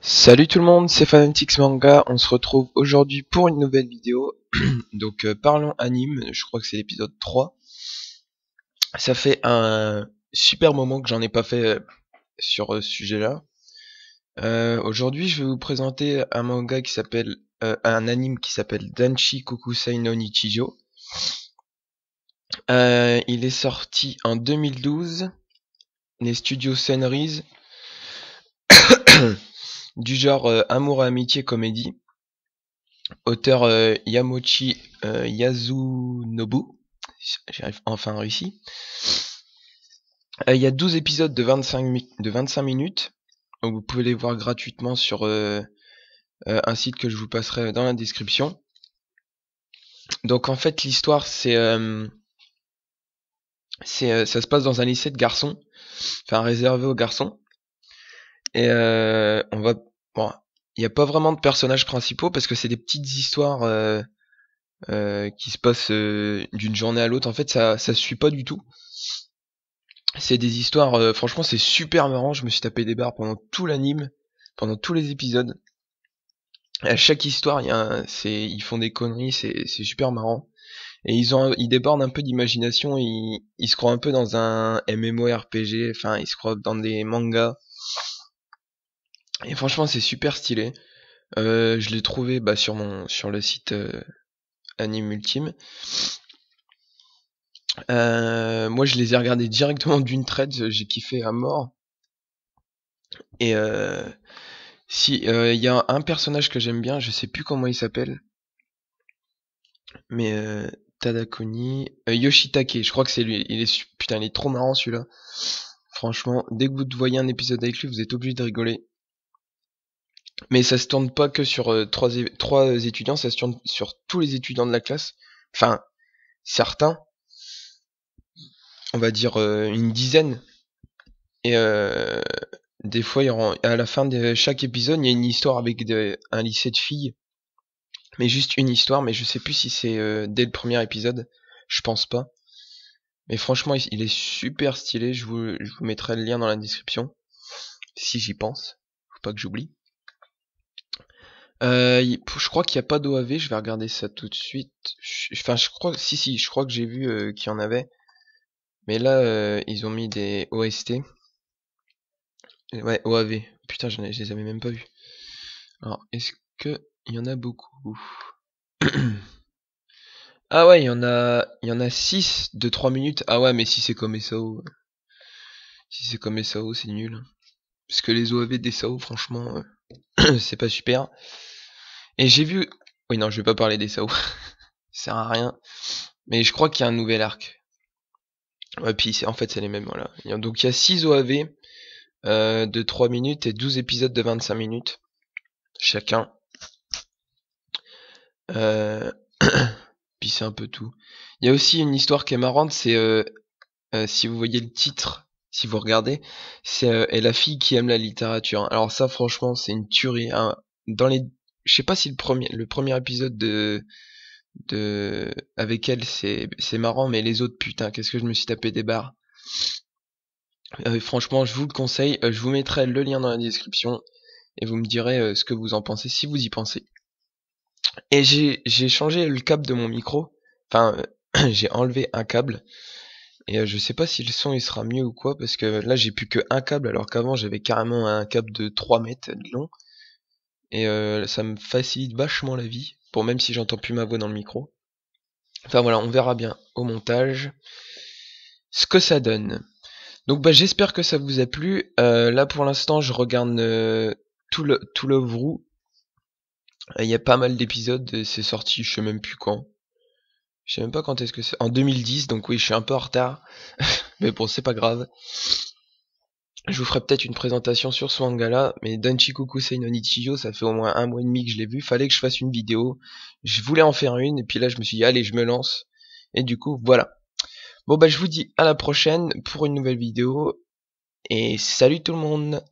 Salut tout le monde, c'est Fanatics Manga, on se retrouve aujourd'hui pour une nouvelle vidéo. Donc parlons anime, je crois que c'est l'épisode 3. Ça fait un super moment que j'en ai pas fait sur ce sujet-là. Aujourd'hui je vais vous présenter un manga qui s'appelle, un anime qui s'appelle Danshi Kokusai no Nichijou. Il est sorti en 2012, les studios Senrise, du genre amour, amitié, comédie. Auteur Yamochi Yasunobu, j'arrive enfin réussi. Il y a 12 épisodes de 25 minutes, donc vous pouvez les voir gratuitement sur un site que je vous passerai dans la description. Donc en fait l'histoire ça se passe dans un lycée de garçons, enfin réservé aux garçons, et bon, il n'y a pas vraiment de personnages principaux parce que c'est des petites histoires qui se passent d'une journée à l'autre. En fait ça se suit pas du tout. C'est des histoires, franchement c'est super marrant, je me suis tapé des barres pendant tout l'anime, pendant tous les épisodes. À chaque histoire, ils font des conneries, c'est super marrant. Et ils débordent un peu d'imagination, ils se croient un peu dans un MMORPG, enfin ils se croient dans des mangas. Et franchement c'est super stylé. Je l'ai trouvé sur le site Anime Ultime. Moi je les ai regardés directement d'une traite, j'ai kiffé à mort. Et si il y a un personnage que j'aime bien, je sais plus comment il s'appelle, mais Tadakuni, Yoshitake, je crois que c'est lui. Putain, il est trop marrant celui-là. Franchement, dès que vous voyez un épisode avec lui, vous êtes obligé de rigoler. Mais ça se tourne pas que sur trois étudiants, ça se tourne sur tous les étudiants de la classe. Enfin, certains, on va dire une dizaine. Et des fois, à la fin de chaque épisode, il y a une histoire avec un lycée de filles. Mais juste une histoire, mais je sais plus si c'est dès le premier épisode. Je pense pas. Mais franchement, il est super stylé. Je vous mettrai le lien dans la description. Si j'y pense. Faut pas que j'oublie. Je crois qu'il n'y a pas d'OAV. Je vais regarder ça tout de suite. Enfin, je crois, si, je crois que j'ai vu qu'il y en avait. Mais là, ils ont mis des OST. Ouais, OAV. Putain, je les avais même pas vus. Alors, est-ce que il y en a beaucoup? Ah ouais, il y en a 6 de 3 minutes. Ah ouais, mais si c'est comme SAO. Si c'est comme SAO, c'est nul. Parce que les OAV des SAO, franchement, c'est pas super. Et j'ai vu... Oui, non, je vais pas parler des SAO. Ça sert à rien. Mais je crois qu'il y a un nouvel arc. Ouais, puis en fait, c'est les mêmes, voilà. Donc il y a 6 OAV de 3 minutes et 12 épisodes de 25 minutes. Chacun. Euh... puis c'est un peu tout. Il y a aussi une histoire qui est marrante, c'est... si vous voyez le titre, si vous regardez, c'est et la fille qui aime la littérature. Alors ça, franchement, c'est une tuerie. Hein. Je sais pas si le premier épisode avec elle, c'est marrant, mais les autres, putain, qu'est-ce que je me suis tapé des barres. Franchement, je vous le conseille. Je vous mettrai le lien dans la description et vous me direz ce que vous en pensez, si vous y pensez. Et j'ai changé le câble de mon micro. Enfin, j'ai enlevé un câble. Et je sais pas si le son il sera mieux ou quoi, parce que là j'ai plus que un câble alors qu'avant j'avais carrément un câble de 3 mètres de long. Et ça me facilite vachement la vie, pour même si j'entends plus ma voix dans le micro. Enfin voilà, on verra bien au montage ce que ça donne. Donc bah j'espère que ça vous a plu. Là pour l'instant je regarde tout le Vrou. Il y a pas mal d'épisodes, c'est sorti je sais même plus quand. Je sais même pas quand est-ce que c'est. En 2010, donc oui je suis un peu en retard. Mais bon c'est pas grave. Je vous ferai peut-être une présentation sur ce manga-là, mais Danchikokusei no Nichijou, ça fait au moins 1 mois et demi que je l'ai vu, fallait que je fasse une vidéo. Je voulais en faire une, et puis là je me suis dit, allez, je me lance. Et du coup, voilà. Bon bah je vous dis à la prochaine pour une nouvelle vidéo, et salut tout le monde!